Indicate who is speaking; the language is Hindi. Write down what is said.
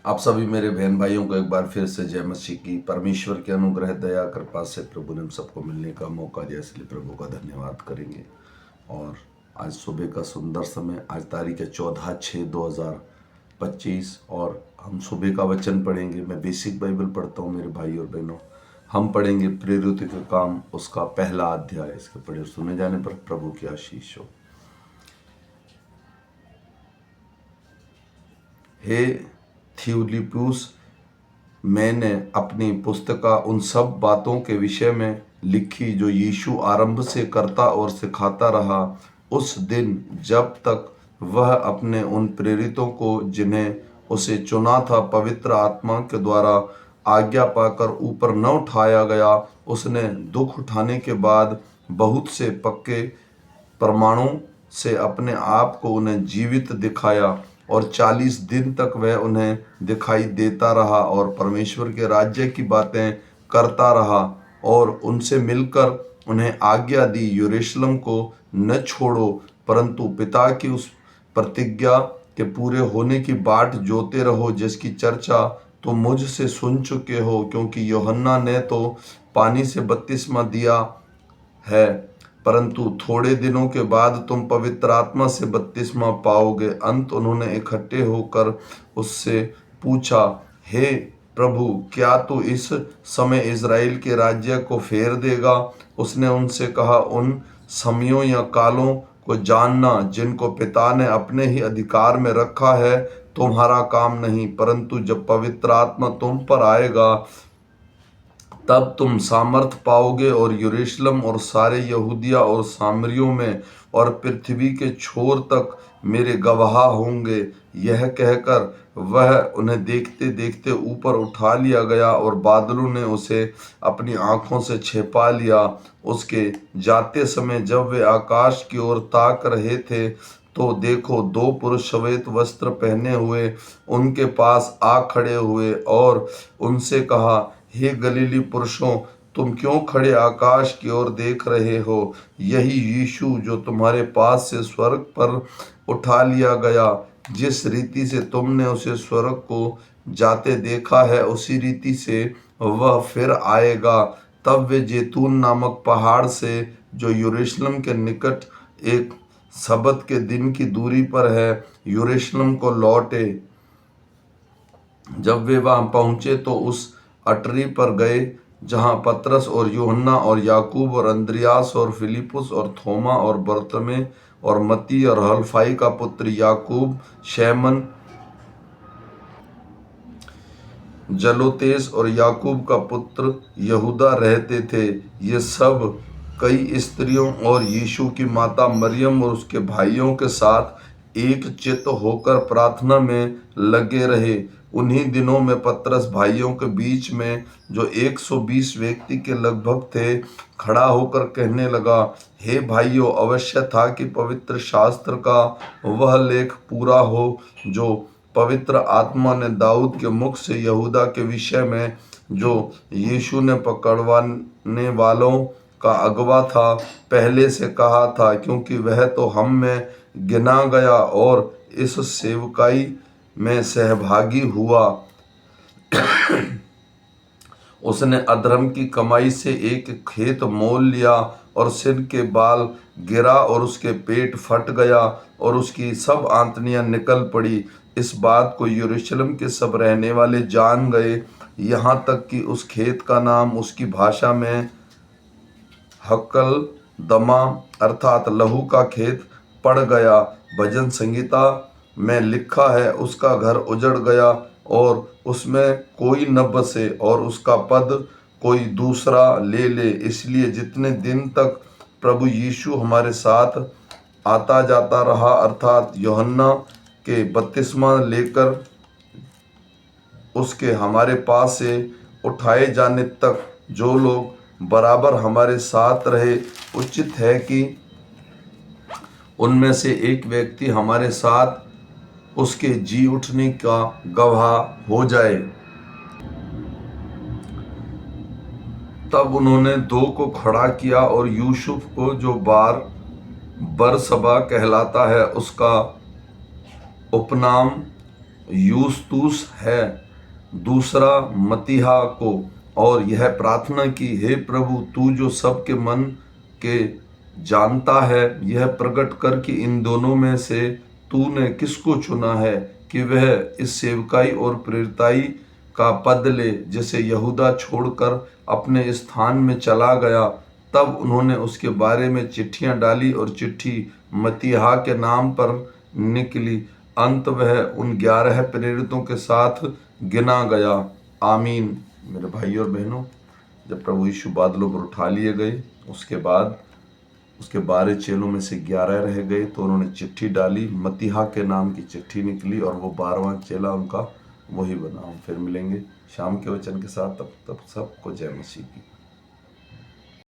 Speaker 1: आप सभी मेरे बहन भाइयों को एक बार फिर से जय मसीह की। परमेश्वर के अनुग्रह दया कृपा से प्रभु ने हम सबको मिलने का मौका दिया, इसलिए प्रभु का धन्यवाद करेंगे। और आज सुबह का सुंदर समय, आज तारीख है 14/6/2025 और हम सुबह का वचन पढ़ेंगे। मैं बेसिक बाइबल पढ़ता हूँ मेरे भाई और बहनों। हम पढ़ेंगे प्रेरित का काम, उसका पहला अध्याय। इसके पढ़े सुने जाने पर प्रभु की आशीष हो। हे थियुलिपुस, मैंने अपनी पुस्तिका उन सब बातों के विषय में लिखी जो यीशु आरंभ से करता और सिखाता रहा, उस दिन जब तक वह अपने उन प्रेरितों को जिन्हें उसे चुना था पवित्र आत्मा के द्वारा आज्ञा पाकर ऊपर न उठाया गया। उसने दुख उठाने के बाद बहुत से पक्के प्रमाणों से अपने आप को उन्हें जीवित दिखाया और 40 दिन तक वह उन्हें दिखाई देता रहा और परमेश्वर के राज्य की बातें करता रहा और उनसे मिलकर उन्हें आज्ञा दी, यरूशलेम को न छोड़ो परंतु पिता की उस प्रतिज्ञा के पूरे होने की बाट जोते रहो जिसकी चर्चा तुम मुझसे सुन चुके हो, क्योंकि यूहन्ना ने तो पानी से बपतिस्मा दिया है, परंतु थोड़े दिनों के बाद तुम पवित्र आत्मा से बपतिस्मा पाओगे। अंत उन्होंने इकट्ठे होकर उससे पूछा, हे प्रभु, क्या तू इस समय इज़राइल के राज्य को फेर देगा? उसने उनसे कहा, उन समयों या कालों को जानना जिनको पिता ने अपने ही अधिकार में रखा है तुम्हारा काम नहीं, परंतु जब पवित्र आत्मा तुम पर आएगा तब तुम सामर्थ पाओगे और यरूशलेम और सारे यहूदिया और सामरियों में और पृथ्वी के छोर तक मेरे गवाह होंगे। यह कहकर वह उन्हें देखते देखते ऊपर उठा लिया गया और बादलों ने उसे अपनी आंखों से छिपा लिया। उसके जाते समय जब वे आकाश की ओर ताक रहे थे तो देखो, दो पुरुष श्वेत वस्त्र पहने हुए उनके पास आ खड़े हुए और उनसे कहा, हे गलीली पुरुषों, तुम क्यों खड़े आकाश की ओर देख रहे हो? यही यीशु जो तुम्हारे पास से स्वर्ग पर उठा लिया गया, जिस रीति से तुमने उसे स्वर्ग को जाते देखा है उसी रीति से वह फिर आएगा। तब वे जैतून नामक पहाड़ से जो यरूशलेम के निकट एक सब्त के दिन की दूरी पर है यरूशलेम को लौटे। जब वे वहां पहुंचे तो उस अटरी पर गए जहां पतरस और यूहन्ना और याकूब और अंद्रियास और फिलिपुस और थोमा और बरतमे और मत्ती और हलफाई का पुत्र याकूब, शैमन जलोतेस और याकूब का पुत्र यहूदा रहते थे। ये सब कई स्त्रियों और यीशु की माता मरियम और उसके भाइयों के साथ एक चित्त होकर प्रार्थना में लगे रहे। उन्हीं दिनों में पतरस भाइयों के बीच में, जो 120 व्यक्ति के लगभग थे, खड़ा होकर कहने लगा, हे भाइयों, अवश्य था कि पवित्र शास्त्र का वह लेख पूरा हो जो पवित्र आत्मा ने दाऊद के मुख से यहूदा के विषय में, जो यीशु ने पकड़वाने वालों का अगवा था, पहले से कहा था, क्योंकि वह तो हम में गिना गया और इस सेवकाई में सहभागी हुआ। उसने अधर्म की कमाई से एक खेत मोल लिया और सिर के बाल गिरा और उसके पेट फट गया और उसकी सब आंतड़ियां निकल पड़ी। इस बात को यरूशलेम के सब रहने वाले जान गए, यहाँ तक कि उस खेत का नाम उसकी भाषा में हक्कल दमा अर्थात लहू का खेत पड़ गया। भजन संहिता में लिखा है, उसका घर उजड़ गया और उसमें कोई न बसे और उसका पद कोई दूसरा ले ले। इसलिए जितने दिन तक प्रभु यीशु हमारे साथ आता जाता रहा, अर्थात यूहन्ना के बपतिस्मा लेकर उसके हमारे पास से उठाए जाने तक जो लोग बराबर हमारे साथ रहे, उचित है कि उनमें से एक व्यक्ति हमारे साथ उसके जी उठने का गवाह हो जाए। तब उन्होंने दो को खड़ा किया और यूसुफ को, जो बरसबा कहलाता है, उसका उपनाम यूस्तुस है, दूसरा मतीहा को, और यह प्रार्थना की, हे प्रभु, तू जो सबके मन के जानता है, यह प्रकट कर कि इन दोनों में से तूने किसको चुना है कि वह इस सेवकाई और प्रेरिताई का पद ले, जिसे यहूदा छोड़कर अपने स्थान में चला गया। तब उन्होंने उसके बारे में चिट्ठियां डाली और चिट्ठी मतीहा के नाम पर निकली। अंत वह उन 11 प्रेरितों के साथ गिना गया। आमीन। मेरे भाई और बहनों, जब प्रभु यीशु बादलों पर उठा लिए गए, उसके बाद उसके 12 चेलों में से 11 रह गए, तो उन्होंने चिट्ठी डाली, मतीहा के नाम की चिट्ठी निकली, और वो 12वां चेला उनका वही बना। हम फिर मिलेंगे शाम के वचन के साथ। तब सबको जय मसीह की।